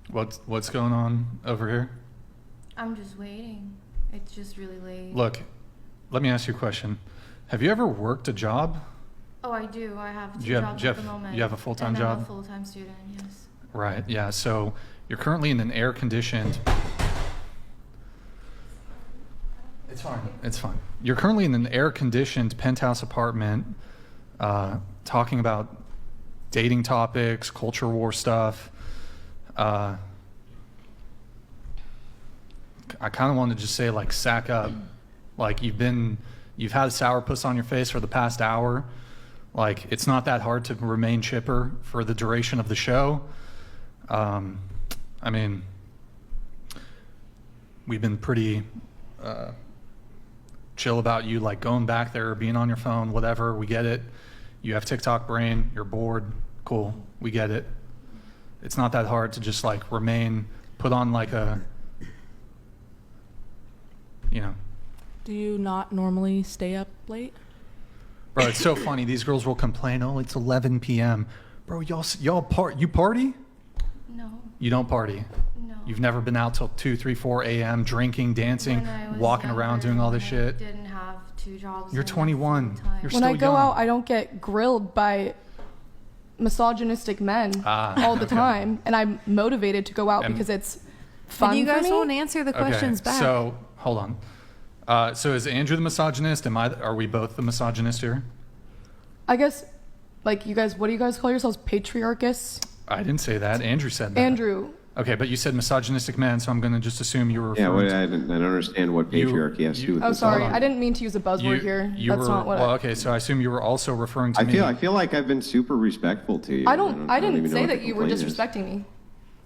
What's going on over here? I'm just waiting. It's just really late. Look, let me ask you a question. Have you ever worked a job? Oh, I do. I have two Do you have- jobs do you at the have- moment. you have a full-time and job? I'm a full-time student, yes. Right, yeah. So you're currently in an air-conditioned... It's fine. It's fine. You're currently in an air-conditioned penthouse apartment talking about dating topics, culture war stuff. I kind of want to just say, like, sack up. Like, you've had sourpuss on your face for the past hour. Like, it's not that hard to remain chipper for the duration of the show. I mean, we've been pretty chill about you, like, going back there, being on your phone, whatever. We get it. You have TikTok brain. You're bored. Cool. We get it. It's not that hard to just, like, put on, like, a, you know. Do you not normally stay up late? Bro, it's so funny. These girls will complain, oh, it's 11 p.m. Bro, you party? No. You don't party? No. You've never been out till 2, 3, 4 a.m. drinking, dancing, When I was walking around younger, doing all this I shit? didn't have two jobs. You're and 21. full-time. You're When still I go young. out, I don't get grilled by misogynistic men all the okay. time, and I'm motivated to go out And- because it's fun And you guys for me. won't answer the questions Okay, back. so hold on. So is Andrew the misogynist? Are we both the misogynist here? I guess, like, you guys, what do you guys call yourselves? Patriarchists? I didn't say that. Andrew said that. Andrew. Okay, but you said misogynistic men, so I'm going to just assume you were Yeah, referring I don't understand what patriarchy has to do with Oh, this. sorry. Hold on. I didn't mean to use a buzzword here. That's not what okay, so I assume you were also referring to I me. feel like I've been super respectful to you. I didn't even know say what that the you were complaint is. disrespecting me.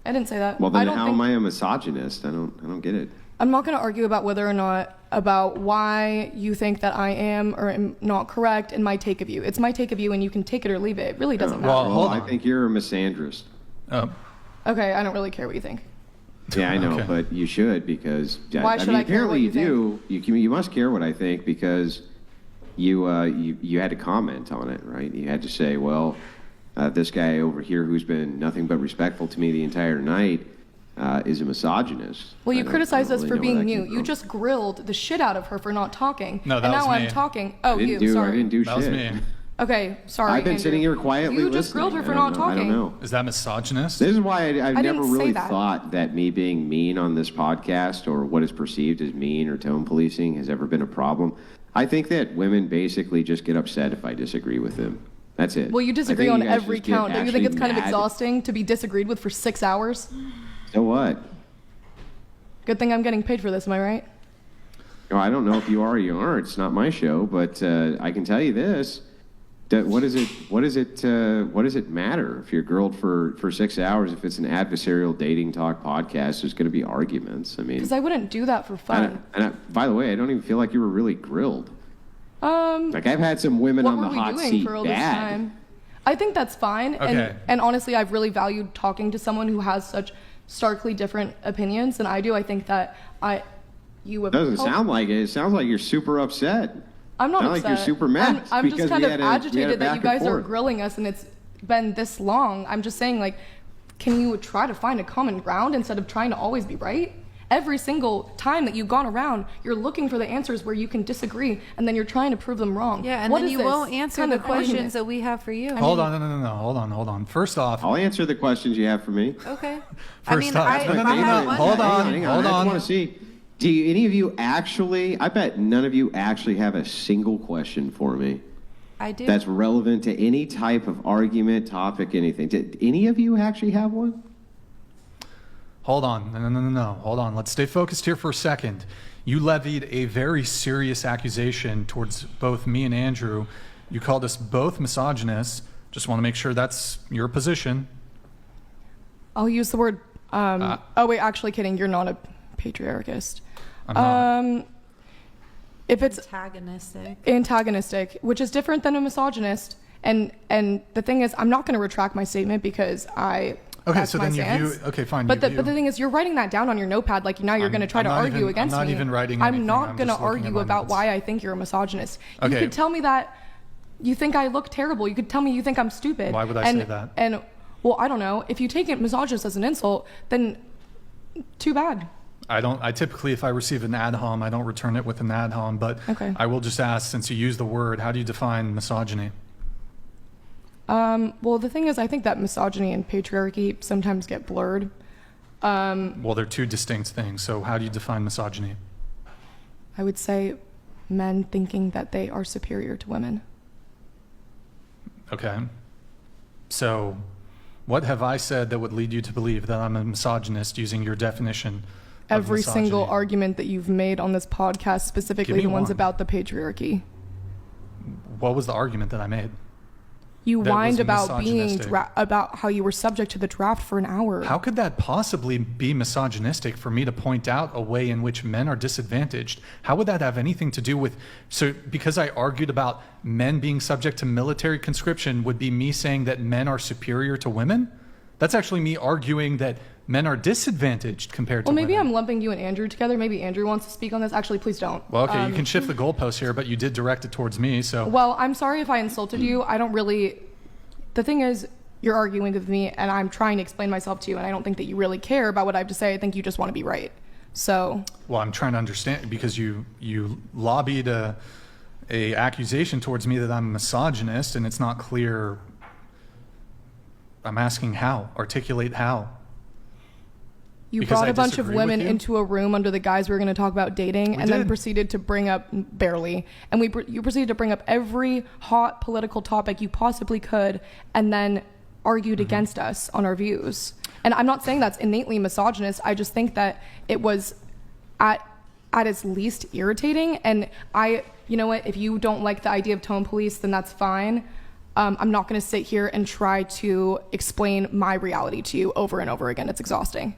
I didn't say that. Well, I then don't how think, am I a misogynist? I don't get it. I'm not going to argue about whether or not about why you think that I am or am not correct in my take of you. It's my take of you, and you can take it or leave it. It really doesn't matter. Well, hold I on. think you're a misandrist. Oh, Okay, I don't really care what you think. Yeah, I know, Okay. but you should because Why should I care what apparently you do. You must care what I think because you had to comment on it, right? You had to say, well, this guy over here who's been nothing but respectful to me the entire night is a misogynist. Well, you I don't criticized us really for know where being that mute. came You from. just grilled the shit out of her for not talking. No, that and was now me. I'm talking. Oh, I you. didn't Sorry. do that was shit. me. Okay, sorry. I've been Andrew. sitting here quietly You just grilled her listening. for not I don't talking. know. Is that misogynist? This is why I've I never didn't say really that. thought that me being mean on this podcast or what is perceived as mean or tone policing has ever been a problem. I think that women basically just get upset if I disagree with them. That's it. Well, you I disagree think on you guys every just get count. Don't you think it's actually kind of mad. exhausting to be disagreed with for 6 hours? So what? Good thing I'm getting paid for this, am I right? No, I don't know if you are or you aren't. It's not my show, but I can tell you this. What does it matter if you're grilled for 6 hours? If it's an adversarial dating talk podcast, there's going to be arguments. I mean, Because I wouldn't do that for fun. by the way, I don't even feel like you were really grilled. Um, Like I've had some women what on were the we hot doing seat for all this bad. time? I think that's fine. Okay. And honestly, I've really valued talking to someone who has such starkly different opinions than I do. I think that you have Doesn't helped- sound like it. It sounds like you're super upset. I'm not Sound upset. like you're super mad I'm just because kind we of had a agitated that back you guys and are forth. grilling us and it's been this long. I'm just saying, like, can you try to find a common ground instead of trying to always be right? Every single time that you've gone around, you're looking for the answers where you can disagree, and then you're trying to prove them wrong. yeah, and What then is you this won't answer kind the of argument? questions that we have for you. Hold on, no. Hold on. First off, I'll answer the questions you have for me. Okay. First off- I No, no, have one. hold on. Hang I just want to see. Do any of you actually? I bet none of you actually have a single question for me I do. that's relevant to any type of argument, topic, anything. Did any of you actually have one? hold on. No. Hold on. Let's stay focused here for a second. You levied a very serious accusation towards both me and Andrew. You called us both misogynists. Just want to make sure that's your position. I'll use the word. Oh wait, actually, kidding. You're not a patriarchist. I'm not. If it's Antagonistic. which is different than a misogynist, and the thing is, I'm not going to retract my statement because Okay, that's so my then you stance. view. Okay, fine. But you the thing is, you're writing that down on your notepad. Like now, you're going to try to I'm not argue even- against me. I'm not even writing I'm anything, not I'm going to just looking at argue my about notes. why I think you're a misogynist. You Okay. could tell me that you think I look terrible. You could tell me you think I'm stupid. Why would I and, say that? And Well, I don't know. If you take it misogynist as an insult, then too bad. I typically, if I receive an ad hom, I don't return it with an ad hom, but Okay. I will just ask, since you use the word, how do you define misogyny? Well, the thing is, I think that misogyny and patriarchy sometimes get blurred. Well, they're two distinct things. So how do you define misogyny? I would say men thinking that they are superior to women. Okay. So what have I said that would lead you to believe that I'm a misogynist using your definition of Every misogyny? single argument that you've made on this podcast, specifically Give me the ones one. about the patriarchy. What was the argument that I made? You That whined was about being misogynistic. about how you were subject to the draft for an hour. How could that possibly be misogynistic for me to point out a way in which men are disadvantaged? How would that have anything to do with, so because I argued about men being subject to military conscription would be me saying that men are superior to women? That's actually me arguing that men are disadvantaged compared to Well, maybe women. I'm lumping you and Andrew together. Maybe Andrew wants to speak on this. Actually, please don't. Well, okay, you can shift the goalpost here, but you did direct it towards me, so. Well, I'm sorry if I insulted you. I don't really. The thing is, you're arguing with me, and I'm trying to explain myself to you, and I don't think that you really care about what I have to say. I think you just want to be right. So. Well, I'm trying to understand because you lobbied a accusation towards me that I'm a misogynist, and it's not clear. I'm asking how. Articulate how. You Because brought I a bunch of disagree with women you? into a room under the guise we were going to talk about dating, We and then did. proceeded to bring up barely, and you proceeded to bring up every hot political topic you possibly could, and then argued against us on our views. And I'm not saying that's innately misogynist. I just think that it was at its least irritating. And you know what? If you don't like the idea of tone police, then that's fine. I'm not going to sit here and try to explain my reality to you over and over again. It's exhausting.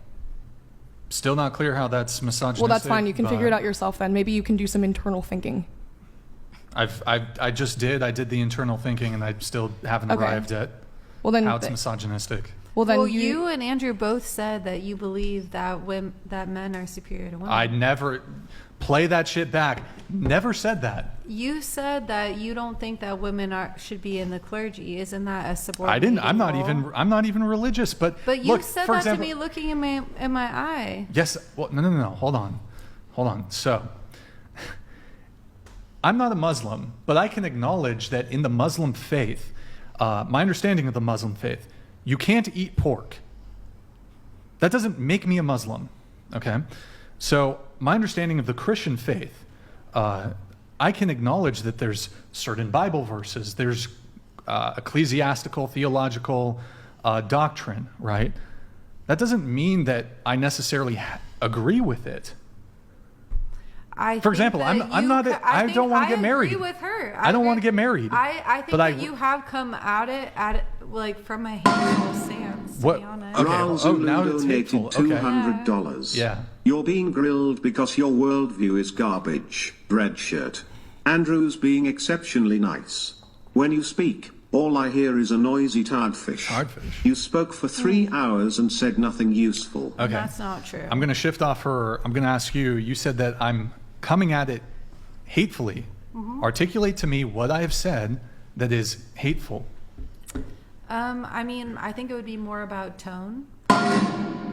Still not clear how that's misogynistic. Well, that's fine. You can figure it but out yourself then. Maybe you can do some internal thinking. I just did. I did the internal thinking, and I still haven't Okay. arrived at Well, then, how it's misogynistic. well, then Well, you, you and Andrew both said that you believe that that men are superior to women. I never play that shit back. Never said that. You said that you don't think that women should be in the clergy. Isn't that a subordinate? I didn't. I'm not role? even religious. But But you look, said for that example, to me looking in my eye. Yes. Well, no. Hold on. So, I'm not a Muslim, but I can acknowledge that in the Muslim faith, my understanding of the Muslim faith, you can't eat pork. That doesn't make me a Muslim. Okay. So, my understanding of the Christian faith, I can acknowledge that there's certain Bible verses, there's ecclesiastical, theological doctrine, right? That doesn't mean that I necessarily agree with it. For example, I don't want to get married. I agree with her. I don't want to get married. I think but that you have come at it like from a hateful stance. To What- be honest. Okay. Ral Oh, Zulu now it's hateful. donated Okay. $200. Yeah. You're being grilled because your worldview is garbage. Red shirt. Andrew's being exceptionally nice. When you speak, all I hear is a noisy tiredfish. Tiredfish. You spoke for 3 hours and said nothing useful. Okay. That's not true. I'm going to shift off her. I'm going to ask you. You said that I'm coming at it hatefully. Articulate to me what I have said that is hateful. I mean, I think it would be more about tone,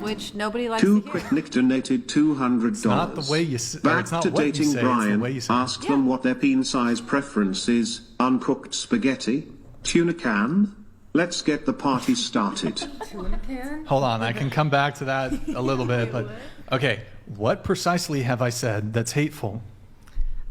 which nobody likes Two to hear. Quick Nick donated $200. not the way you s- or Back it's not to what you dating say, it's the Brian. way you say it. Ask them what their peen size preference is. Uncooked spaghetti, tuna can. Let's get the party started. Hold on, I can come back to that a little bit, but okay. What precisely have I said that's hateful?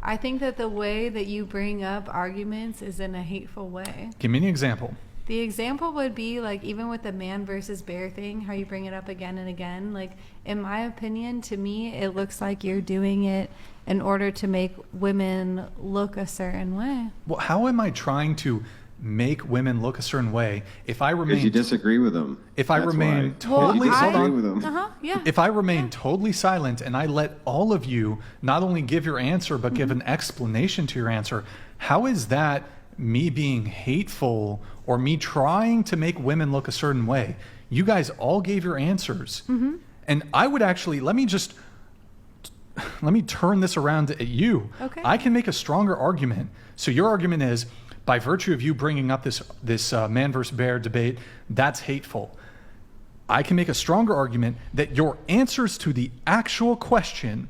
I think that the way that you bring up arguments is in a hateful way. Give me an example. The example would be like even with the man versus bear thing, how you bring it up again and again. Like in my opinion, to me, it looks like you're doing it in order to make women look a certain way. Well, how am I trying to make women look a certain way if I Because you remain disagree with them. if I That's remain why. totally You hold disagree on. with them. Yeah. If I remain totally silent and I let all of you not only give your answer but give an explanation to your answer, how is that me being hateful or me trying to make women look a certain way? You guys all gave your answers. And I would actually, let me turn this around at you. Okay. I can make a stronger argument. So your argument is by virtue of you bringing up this man versus bear debate, that's hateful. I can make a stronger argument that your answers to the actual question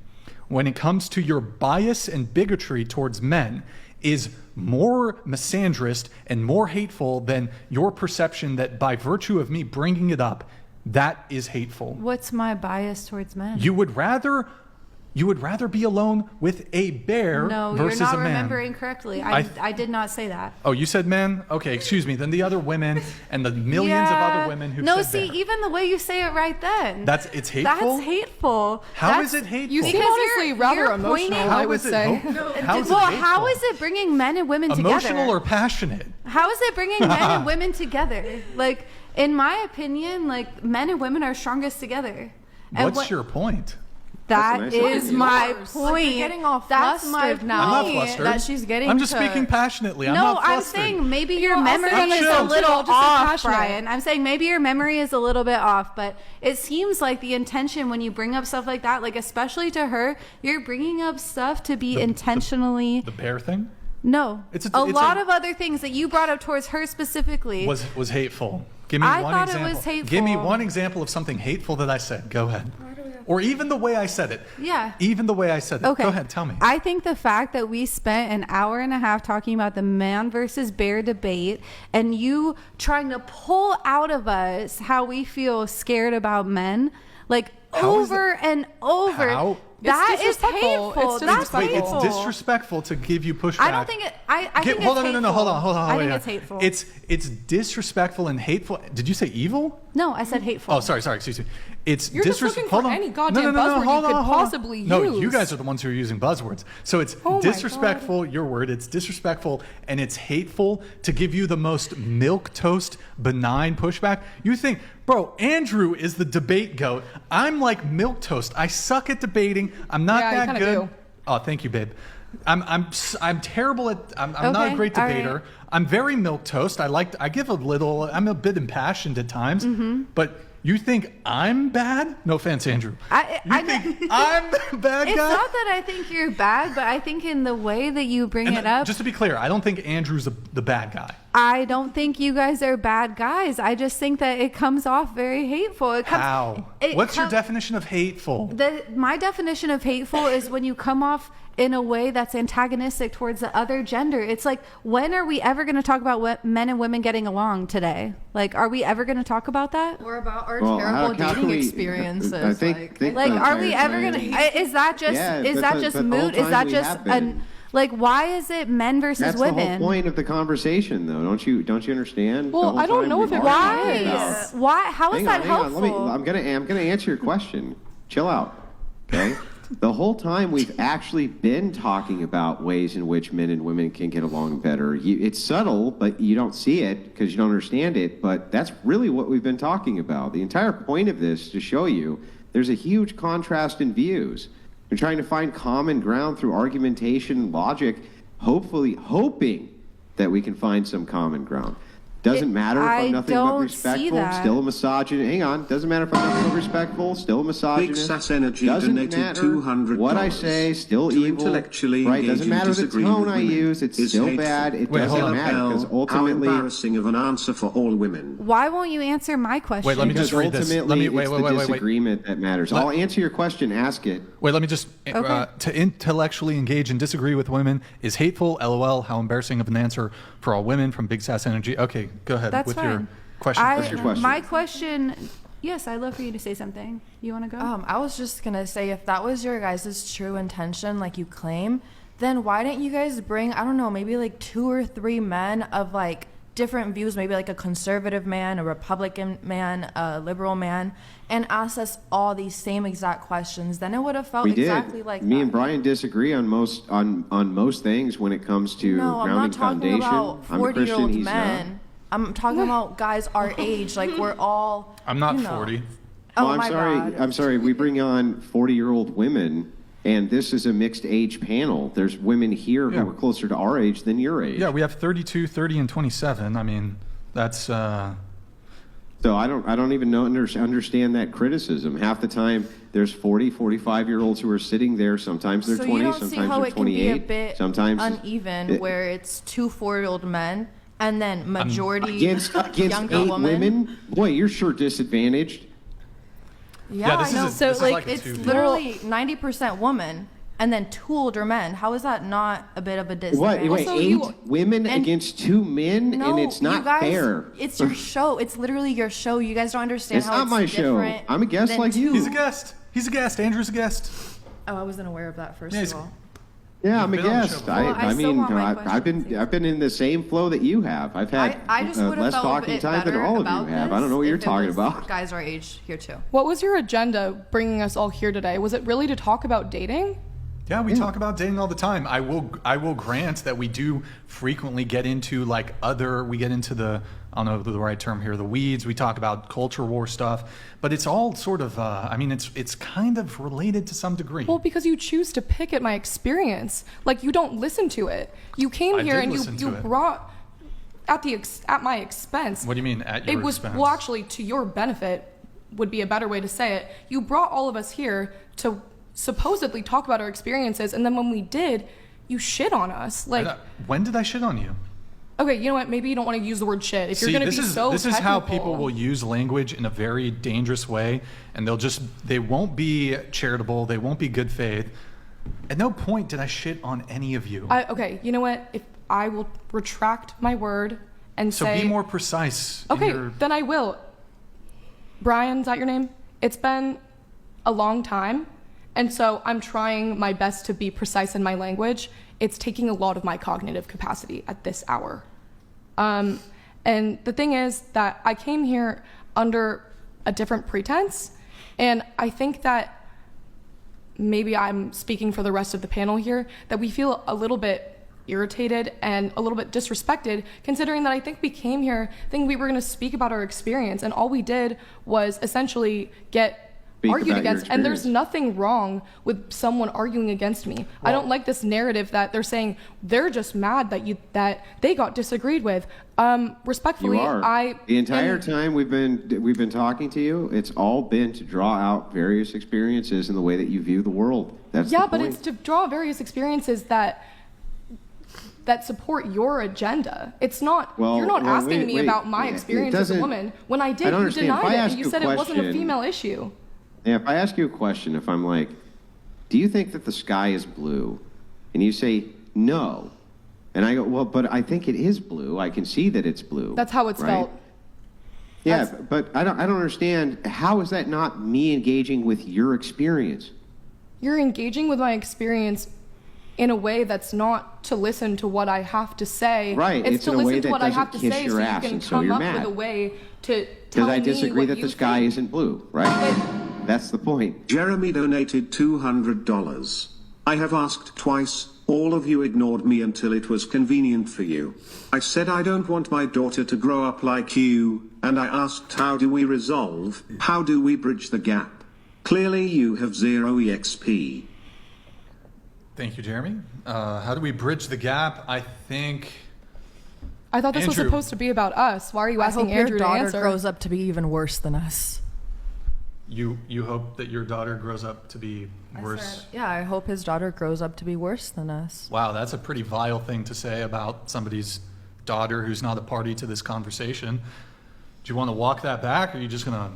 when it comes to your bias and bigotry towards men is more misandrist and more hateful than your perception that by virtue of me bringing it up, that is hateful. What's my bias towards men? You would rather be alone with a bear No, versus you're not a man. remembering correctly. I did not say that. Oh, you said men? Okay, excuse me. Then the other women and the millions of other women who No, said see, bear. even the way you say it right then. It's hateful? That's hateful. How is it hateful? You seem Because honestly you're rather pointing- emotional, How I would is it say. How is it Well, hateful? how is it bringing men and women together? Emotional or passionate? How is it bringing men and women together? Like, in my opinion, like, men and women are strongest together. And What's your point? That That's a nice is idea. my Yours. point. Like, you're getting all That's my flustered point. now. I'm not flustered. That she's getting I'm just to- speaking passionately. I'm No, not I'm flustered. saying maybe your You're memory also is chill. a little Just off, passionate. Brian. I'm saying maybe your memory is a little bit off, but it seems like the intention when you bring up stuff like that, like especially to her, you're bringing up stuff to be intentionally. The bear thing No, It's a it's lot of other things that you brought up towards her specifically. was hateful. Give me I one thought it example. was hateful. Give me one example of something hateful that I said. Go ahead. Or even the way I said it. Yeah. Even the way I said it. Okay. Go ahead, tell me. I think the fact that we spent an hour and a half talking about the man versus bear debate and you trying to pull out of us how we feel scared about men, like How is over and over. How? That It's is disrespectful. hateful. It's That's Wait, hateful. it's disrespectful to give you pushback. I don't think it. I think Hold it's on, hateful. no, hold on. I think wait, it's hateful. It's disrespectful and hateful. Did you say evil? No, I said hateful. Oh, sorry, excuse me. It's You're just looking hold for on. any goddamn buzzword you hold could on, hold on. possibly No, use. you guys are the ones who are using buzzwords. So it's Oh my disrespectful, your word, it's disrespectful and it's hateful to give you the most milquetoast, benign pushback. You think, bro, Andrew is the debate goat. I'm like milquetoast. I suck at debating. I'm not Yeah, you that kinda good. do. Oh, thank you, babe. I'm terrible at. I'm not a Okay, great all right. debater. I'm very milquetoast. I give a little. I'm a bit impassioned at times. Mm-hmm. But you think I'm bad? No offense, Andrew. I think I'm the bad It's guy? not that I think you're bad, but I think in the way that you bring And it up. just to be clear, I don't think Andrew's the bad guy. I don't think you guys are bad guys. I just think that it comes off very hateful. How? What's your definition of hateful? My definition of hateful is when you come off in a way that's antagonistic towards the other gender. It's like, when are we ever going to talk about what men and women getting along today? Like, are we ever going to talk about that? Or about our Well, terrible how can dating we- experiences. I think Like, the are we entire ever going time- to? Is that just? Yeah, is but that the- just but the whole moot? Is time that we just have been. like? Why is it men versus That's women? the whole point of the conversation, though. Don't you understand? Well, The whole I don't time know we've if it argued really about- is. Why? How is that Hang on. helpful? I'm gonna answer your question. Chill out. Okay. The whole time we've actually been talking about ways in which men and women can get along better. It's subtle, but you don't see it because you don't understand it. But that's really what we've been talking about. The entire point of this is to show you there's a huge contrast in views. We're trying to find common ground through argumentation and logic, hoping that we can find some common ground. Doesn't matter if I I'm nothing but don't see respectful, that. still a misogynist. Hang on, doesn't matter if I'm nothing but respectful, still a misogynist. Sass Energy Doesn't donated matter $200 what I say, still to evil. intellectually Right? engage Doesn't in matter the disagreement tone with I women use, it's is still hateful. bad. It Wait, hold doesn't on. matter because How ultimately, embarrassing of an answer for all women. Why won't you answer my question? Wait, let me because just read this. ultimately Wait, it's wait, the wait, wait, wait. disagreement that matters. I'll answer your question. Ask it. Wait, let me just Okay. to intellectually engage and disagree with women is hateful. LOL. How embarrassing of an answer for all women from Big Sass Energy. Okay, go ahead That's with fine. your question. What's your question? My question. Yes, I'd love for you to say something. You want to go? I was just gonna say, if that was your guys' true intention, like you claim, then why didn't you guys bring, I don't know, maybe like 2 or 3 men of like different views, maybe like a conservative man, a Republican man, a liberal man, and ask us all these same exact questions? Then it would have felt We exactly did. like Me that. and Brian disagree on most things when it comes to No, I'm grounding not talking foundation. about I'm a Christian. 40-year-old He's men. I'm talking about guys our age, like we're all. I'm not you know. 40. Oh, I'm my sorry. God. I'm sorry. We bring on 40-year-old women, and this is a mixed age panel. There's women here Yeah. who are closer to our age than your age. Yeah, we have 32, 30, and 27. I mean, that's. So So I don't even understand that criticism. Half the time, there's 40, 45-year-olds who are sitting there. Sometimes they're So 20, you don't see sometimes how they're it can be 28. a bit Sometimes uneven, where it's 2 4-year-old men and then majority against younger 8 women. women. Boy, you're sure disadvantaged. Yeah, this I know. is So this is like a it's two- literally 90% woman and then 2 older men. How is that not a bit of a disadvantage? Wait, Also, 8 you- women and- against 2 men, No, and it's not you guys, fair. It's your show. It's literally your show. You guys don't understand It's how not it's my show. different I'm a guest than like you. 2. He's a guest. He's a guest. Andrew's a guest. Oh, I wasn't aware of that. First Yeah, of he's- all. Yeah, I'm a been on the show guest. before. Well, I I still mean, want my I've been in the same flow that you have. I've had I just would have less felt a talking bit time than better all of about you have. this I don't know what you're if it talking was about. Guys our age here too. What was your agenda bringing us all here today? Was it really to talk about dating? Yeah, we talk about dating all the time. I will grant that we do frequently get into we get into the, I don't know the right term here, the weeds. We talk about culture war stuff, but it's all sort of, it's kind of related to some degree. Well, because you choose to pick at my experience. Like, you don't listen to it. You came I here did and listen you to it. brought at my expense. What do you mean at your It was expense? well, actually, to your benefit would be a better way to say it. You brought all of us here to supposedly talk about our experiences, and then when we did, you shit on us. Like, When did I shit on you? okay, you know what? Maybe you don't want to use the word shit. If you're going to be so this is how technical- people will use language in a very dangerous way, and they won't be charitable, they won't be good faith. At no point did I shit on any of you. Okay, you know what? If I will retract my word and So say, be more precise. in okay, your- then I will. Brian, is that your name? It's been a long time, and so I'm trying my best to be precise in my language. It's taking a lot of my cognitive capacity at this hour. And the thing is that I came here under a different pretense, and I think that maybe I'm speaking for the rest of the panel here, that we feel a little bit irritated and a little bit disrespected, considering that I think we came here thinking we were going to speak about our experience, and all we did was essentially get Speak argued about your against. And there's experience. nothing wrong with someone arguing against me. I don't like this narrative that they're saying they're just mad that they got disagreed with. Respectfully, You are. The entire time we've been talking to you, it's all been to draw out various experiences in the way that you view the world. That's yeah, the but point. it's to draw various experiences that support your agenda. It's not, Well, you're not well, asking wait, me wait. about my It experience as a doesn't- woman. When I I did, don't you understand. denied If I it, ask and you you a said it wasn't a question- female issue. Yeah, if I ask you a question, if I'm like, do you think that the sky is blue? And you say, no. And I go, well, but I think it is blue. I can see that it's blue. That's how it's right? felt. Yeah, but I don't understand. How is that not me engaging with your experience? You're engaging with my experience in a way that's not to listen to what I have to say. Right, It's it's to in a way listen to that what I have to doesn't kiss say your so you ass, can and so come you're up mad. with a way to Because tell I me disagree what that you the sky think. isn't blue, right? That's the point. Jeremy donated $200. I have asked twice, all of you ignored me until it was convenient for you. I said I don't want my daughter to grow up like you, and I asked how do we resolve, how do we bridge the gap? Clearly you have zero EXP. Thank you, Jeremy. How do we bridge the gap? I think I thought this was Andrew. supposed to be about us. Why are you I asking hope Andrew your to daughter answer? grows up to be even worse than us. you hope that your daughter grows up to be worse. Yeah, I hope his daughter grows up to be worse than us. Wow, that's a pretty vile thing to say about somebody's daughter who's not a party to this conversation. Do you want to walk that back, or are you just gonna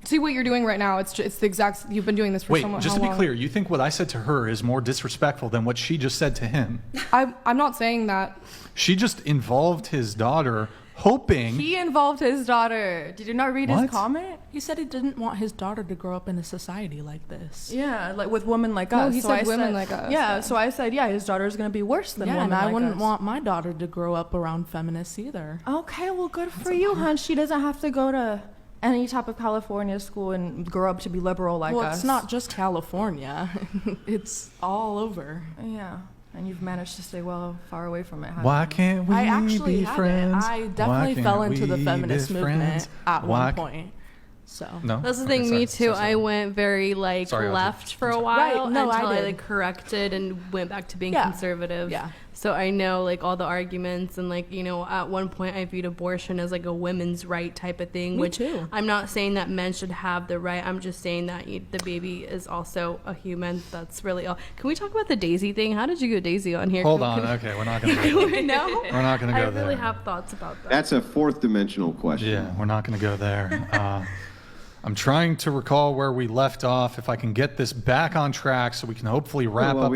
See what you're doing right now. It's the exact. You've been doing this for wait? so long. Just to be clear, you think what I said to her is more disrespectful than what she just said to him? I'm not saying that. She just involved his daughter, hoping. He involved his daughter. Did you not read What? his comment? He said he didn't want his daughter to grow up in a society like this. Yeah, like with women like No, us. he So said I women like us, Yeah, yeah. so I said, yeah, his daughter's gonna be worse than Yeah, women and I like wouldn't us. want my daughter to grow up around feminists either. Okay, well, good for you, hon. She doesn't have to go to any type of California school and grow up to be liberal like Well, us. it's not just California. It's all over. Yeah, and you've managed to stay far away from it. haven't Why you? can't we I actually be haven't. friends? I Why definitely can't fell into the we feminist be movement friends? at Why one point. So No, That's the Okay, thing. sorry. Me too. Sorry. I went very Sorry, Audrey. left for a I'm while Right, no, I until I did. corrected and went back to being Yeah. conservative. Yeah. So I know like all the arguments and like, you know, at one point I viewed abortion as like a women's right type of thing, Me which too. I'm not saying that men should have the right. I'm just saying that the baby is also a human. That's really all. Can we talk about the Daisy thing? How did you get Daisy on here? Hold Can- on. can- Okay, we're not going to go there. No? We're not going to go I there. really have thoughts about that. That's a fourth dimensional question. Yeah, we're not going to go there. I'm trying to recall where we left off. If I can get this back on track so we can hopefully wrap Well, up